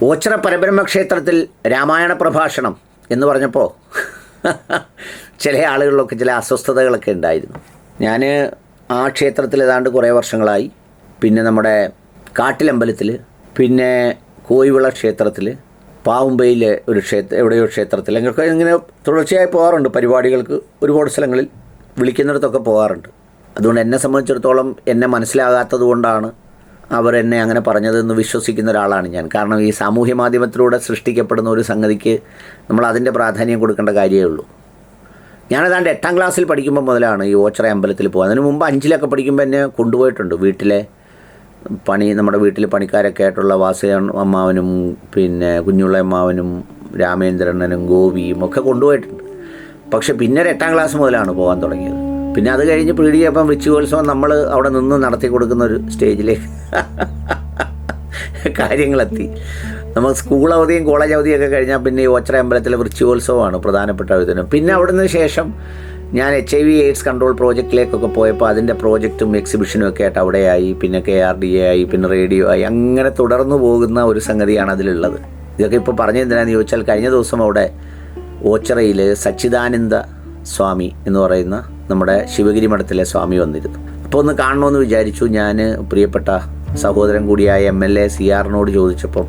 ഓച്ചിറ പരബ്രഹ്മ ക്ഷേത്രത്തിൽ രാമായണ പ്രഭാഷണം എന്ന് പറഞ്ഞപ്പോൾ ചില ആളുകളിലൊക്കെ ചില അസ്വസ്ഥതകളൊക്കെ ഉണ്ടായിരുന്നു. ഞാൻ ആ ക്ഷേത്രത്തിൽ ഏതാണ്ട് കുറേ വർഷങ്ങളായി. പിന്നെ നമ്മുടെ കാട്ടിലമ്പലത്തിൽ, പിന്നെ കോയിവിള ക്ഷേത്രത്തിൽ, പാവുമ്പയിൽ ഒരു എവിടെയോ ക്ഷേത്രത്തിൽ ഇങ്ങനെ തുടർച്ചയായി പോകാറുണ്ട്. പരിപാടികൾക്ക് ഒരുപാട് സ്ഥലങ്ങളിൽ വിളിക്കുന്നിടത്തൊക്കെ പോകാറുണ്ട്. അതുകൊണ്ട് എന്നെ സംബന്ധിച്ചിടത്തോളം എന്നെ മനസ്സിലാകാത്തത് കൊണ്ടാണ് അവരെന്നെ അങ്ങനെ പറഞ്ഞതെന്ന് വിശ്വസിക്കുന്ന ഒരാളാണ് ഞാൻ. കാരണം ഈ സാമൂഹ്യ മാധ്യമത്തിലൂടെ സൃഷ്ടിക്കപ്പെടുന്ന ഒരു സംഗതിക്ക് നമ്മൾ അതിൻ്റെ പ്രാധാന്യം കൊടുക്കേണ്ട കാര്യമേ ഉള്ളൂ. ഞാനതാണ്ട് 8ാം ക്ലാസ്സിൽ പഠിക്കുമ്പോൾ മുതലാണ് ഈ ഓച്ചിറ അമ്പലത്തിൽ പോകുക. അതിന് മുമ്പ് 5-ലൊക്കെ പഠിക്കുമ്പോൾ എന്നെ കൊണ്ടുപോയിട്ടുണ്ട്. വീട്ടിലെ നമ്മുടെ വീട്ടിൽ പണിക്കാരൊക്കെ ആയിട്ടുള്ള വാസുദേവൻ അമ്മാവനും പിന്നെ കുഞ്ഞുള്ള അമ്മാവനും രാമേന്ദ്രനും ഗോപിയും ഒക്കെ കൊണ്ടുപോയിട്ടുണ്ട്. പക്ഷെ പിന്നെ 8ാം ക്ലാസ് മുതലാണ് പോകാൻ തുടങ്ങിയത്. പിന്നെ അത് കഴിഞ്ഞ് പീടികപ്പം വൃശ്ചികോത്സവം നമ്മൾ അവിടെ നിന്ന് നടത്തി കൊടുക്കുന്ന ഒരു സ്റ്റേജിലേക്ക് കാര്യങ്ങളെത്തി. നമ്മൾ സ്കൂൾ അവധിയും കോളേജ് അവധിയൊക്കെ കഴിഞ്ഞാൽ പിന്നെ ഈ ഓച്ചിറ അമ്പലത്തിലെ വൃശ്ചികോത്സവമാണ് പ്രധാനപ്പെട്ട ഇതിന്. പിന്നെ അവിടുന്ന് ശേഷം ഞാൻ HIV/AIDS കൺട്രോൾ പ്രോജക്റ്റിലേക്കൊക്കെ പോയപ്പോൾ അതിൻ്റെ പ്രോജക്റ്റും എക്സിബിഷനും ഒക്കെ ആയിട്ട് അവിടെയായി. പിന്നെ KRDA ആയി, പിന്നെ റേഡിയോ ആയി. അങ്ങനെ തുടർന്നു പോകുന്ന ഒരു സംഗതിയാണ് അതിലുള്ളത്. ഇതൊക്കെ ഇപ്പോൾ പറഞ്ഞെന്തിനാന്ന് ചോദിച്ചാൽ, കഴിഞ്ഞ ദിവസം അവിടെ ഓച്ചിറയിൽ സച്ചിദാനന്ദ സ്വാമി എന്ന് പറയുന്ന നമ്മുടെ ശിവഗിരി മഠത്തിലെ സ്വാമി വന്നിരുന്നു. അപ്പോൾ ഒന്ന് കാണണമെന്ന് വിചാരിച്ചു. ഞാൻ പ്രിയപ്പെട്ട സഹോദരൻ കൂടിയായ MLA CR ചോദിച്ചപ്പം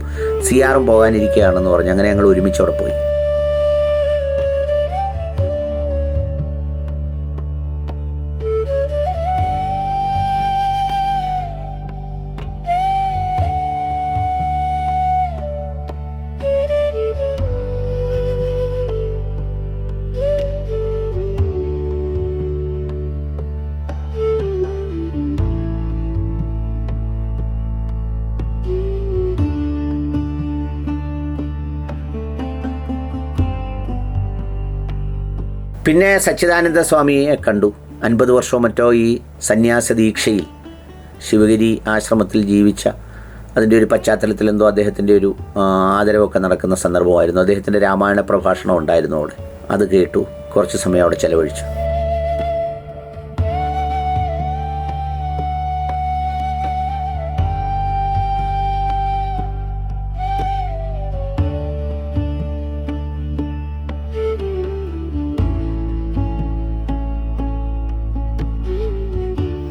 CR പോകാനിരിക്കുകയാണെന്ന് പറഞ്ഞു. അങ്ങനെ ഞങ്ങൾ ഒരുമിച്ച് അവിടെ പോയി. പിന്നെ സച്ചിദാനന്ദ സ്വാമിയെ കണ്ടു. 50 വർഷമോ മറ്റോ ഈ സന്യാസ ദീക്ഷയിൽ ശിവഗിരി ആശ്രമത്തിൽ ജീവിച്ച അതിൻ്റെ ഒരു പശ്ചാത്തലത്തിൽ എന്തോ അദ്ദേഹത്തിൻ്റെ ഒരു ആദരവൊക്കെ നടക്കുന്ന സന്ദർഭമായിരുന്നു. അദ്ദേഹത്തിൻ്റെ രാമായണ പ്രഭാഷണം ഉണ്ടായിരുന്നു അവിടെ. അത് കേട്ടു. കുറച്ച് സമയം അവിടെ ചെലവഴിച്ചു.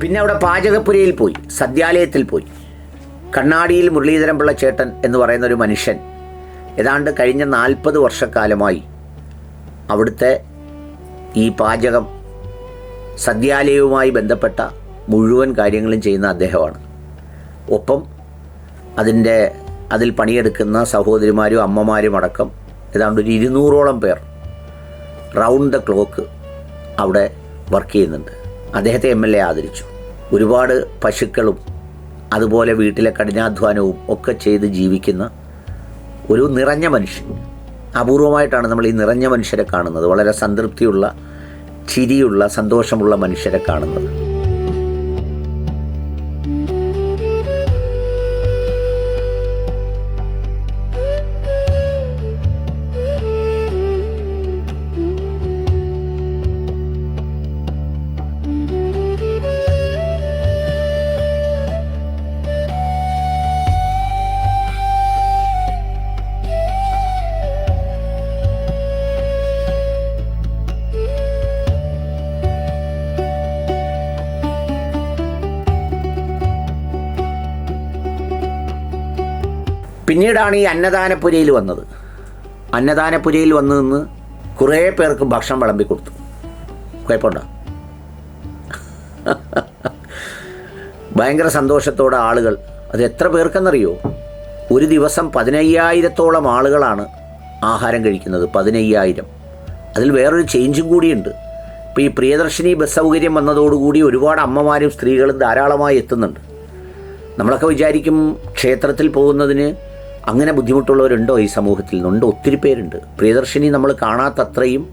പിന്നെ അവിടെ പാചകപ്പുരയിൽ പോയി, സദ്യാലയത്തിൽ പോയി. കണ്ണാടിയിൽ മുരളീധരൻ പിള്ള ചേട്ടൻ എന്ന് പറയുന്ന ഒരു മനുഷ്യൻ ഏതാണ്ട് കഴിഞ്ഞ 40 വർഷക്കാലമായി അവിടുത്തെ ഈ പാചകം സദ്യാലയവുമായി ബന്ധപ്പെട്ട മുഴുവൻ കാര്യങ്ങളും ചെയ്യുന്ന അദ്ദേഹമാണ്. ഒപ്പം അതിൽ പണിയെടുക്കുന്ന സഹോദരിമാരും അമ്മമാരും അടക്കം ഏതാണ്ട് ഒരു 200ഓളം പേർ റൗണ്ട് ദ ക്ലോക്ക് അവിടെ വർക്ക് ചെയ്യുന്നുണ്ട്. അദ്ദേഹത്തെ MLA ആദരിച്ചു. ഒരുപാട് പശുക്കളും അതുപോലെ വീട്ടിലെ കഠിനാധ്വാനവും ഒക്കെ ചെയ്ത് ജീവിക്കുന്ന ഒരു നിറഞ്ഞ മനുഷ്യൻ. അപൂർവമായിട്ടാണ് നമ്മൾ ഈ നിറഞ്ഞ മനുഷ്യരെ കാണുന്നത്. വളരെ സംതൃപ്തിയുള്ള, ചിരിയുള്ള, സന്തോഷമുള്ള മനുഷ്യരെ കാണുന്നത്. പിന്നീടാണ് ഈ അന്നദാനപുരയിൽ വന്നത്. അന്നദാനപുരയിൽ വന്നു നിന്ന് കുറേ പേർക്ക് ഭക്ഷണം വിളമ്പി കൊടുത്തു. കുഴപ്പമുണ്ടോ? ഭയങ്കര സന്തോഷത്തോടെ ആളുകൾ, അത് എത്ര പേർക്കെന്നറിയോ? ഒരു ദിവസം 15,000-ഓളം ആളുകളാണ് ആഹാരം കഴിക്കുന്നത്. 15,000. അതിൽ വേറൊരു ചേഞ്ചും കൂടിയുണ്ട്. ഇപ്പോൾ ഈ പ്രിയദർശിനി ബസ് സൗകര്യം വന്നതോടുകൂടി ഒരുപാട് അമ്മമാരും സ്ത്രീകളും ധാരാളമായി എത്തുന്നുണ്ട്. നമ്മളൊക്കെ വിചാരിക്കും ക്ഷേത്രത്തിൽ പോകുന്നതിന് അങ്ങനെ ബുദ്ധിമുട്ടുള്ളവരുണ്ടോ ഈ സമൂഹത്തിൽ നിന്നുണ്ട്. ഒത്തിരി പേരുണ്ട്. പ്രിയദർശിനി നമ്മൾ കാണാത്തത്രയും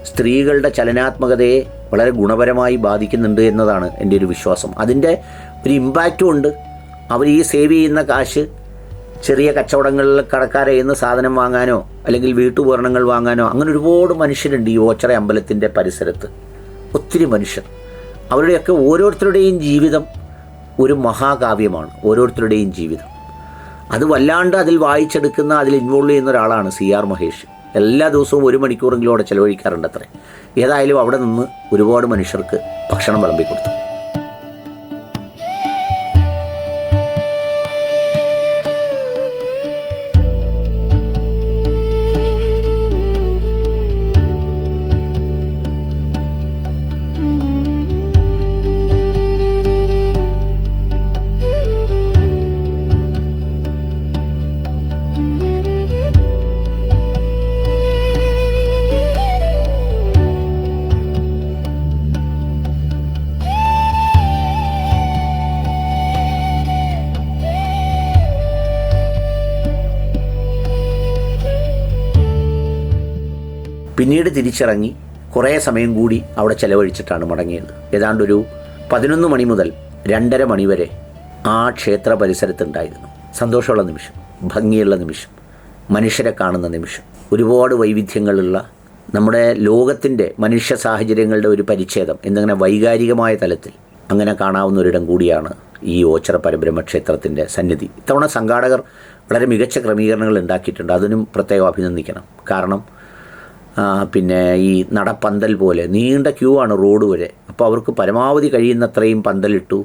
സ്ത്രീകളുടെ ചലനാത്മകതയെ വളരെ ഗുണപരമായി ബാധിക്കുന്നുണ്ട് എന്നതാണ് എൻ്റെ ഒരു വിശ്വാസം. അതിൻ്റെ ഒരു ഇമ്പാക്റ്റും ഉണ്ട്. അവർ ഈ സേവ് ചെയ്യുന്ന കാശ് ചെറിയ കച്ചവടങ്ങളിൽ കടക്കാരെ നിന്ന് സാധനം വാങ്ങാനോ അല്ലെങ്കിൽ വീട്ടുപകരണങ്ങൾ വാങ്ങാനോ അങ്ങനെ ഒരുപാട് മനുഷ്യരുണ്ട് ഈ ഓച്ചിറ അമ്പലത്തിൻ്റെ പരിസരത്ത്. ഒത്തിരി മനുഷ്യർ. അവരുടെയൊക്കെ ഓരോരുത്തരുടെയും ജീവിതം ഒരു മഹാകാവ്യമാണ്. ഓരോരുത്തരുടെയും ജീവിതം അത് വല്ലാണ്ട് അതിൽ വായിച്ചെടുക്കുന്ന, അതിൽ ഇൻവോൾവ് ചെയ്യുന്ന ഒരാളാണ് CR മഹേഷ്. എല്ലാ ദിവസവും 1 മണിക്കൂറെങ്കിലും അവിടെ ചിലവഴിക്കാറുണ്ട് അത്രേ. ഏതായാലും അവിടെ നിന്ന് ഒരുപാട് മനുഷ്യർക്ക് ഭക്ഷണം വിളമ്പി കൊടുത്തു. പിന്നീട് തിരിച്ചിറങ്ങി കുറേ സമയം കൂടി അവിടെ ചിലവഴിച്ചിട്ടാണ് മടങ്ങിയത്. ഏതാണ്ടൊരു 11 മണി മുതൽ 2:30 മണി വരെ ആ ക്ഷേത്ര പരിസരത്തുണ്ടായിരുന്നു. സന്തോഷമുള്ള നിമിഷം, ഭംഗിയുള്ള നിമിഷം, മനുഷ്യരെ കാണുന്ന നിമിഷം, ഒരുപാട് വൈവിധ്യങ്ങളുള്ള നമ്മുടെ ലോകത്തിൻ്റെ മനുഷ്യ സാഹചര്യങ്ങളുടെ ഒരു പരിച്ഛേദം എന്നിങ്ങനെ വൈകാരികമായ തലത്തിൽ അങ്ങനെ കാണാവുന്ന ഒരിടം കൂടിയാണ് ഈ ഓച്ചിറ പരബ്രഹ്മ ക്ഷേത്രത്തിൻ്റെ സന്നിധി. ഇത്തവണ സംഘാടകർ വളരെ മികച്ച ക്രമീകരണങ്ങൾ ഉണ്ടാക്കിയിട്ടുണ്ട്. അതിനും പ്രത്യേകം അഭിനന്ദിക്കണം. കാരണം പിന്നെ ഈ നടപ്പന്തൽ പോലെ നീണ്ട ക്യൂ ആണ് റോഡ് വരെ. അപ്പോൾ അവർക്ക് പരമാവധി കഴിയുന്നത്രയും പന്തലിട്ടു.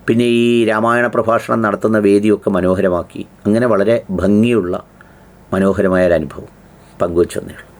പിന്നെ ഈ രാമായണ പ്രഭാഷണം നടത്തുന്ന വേദിയൊക്കെ മനോഹരമാക്കി. അങ്ങനെ വളരെ ഭംഗിയുള്ള മനോഹരമായ ഒരു അനുഭവം പങ്കുവച്ചു തന്നേ.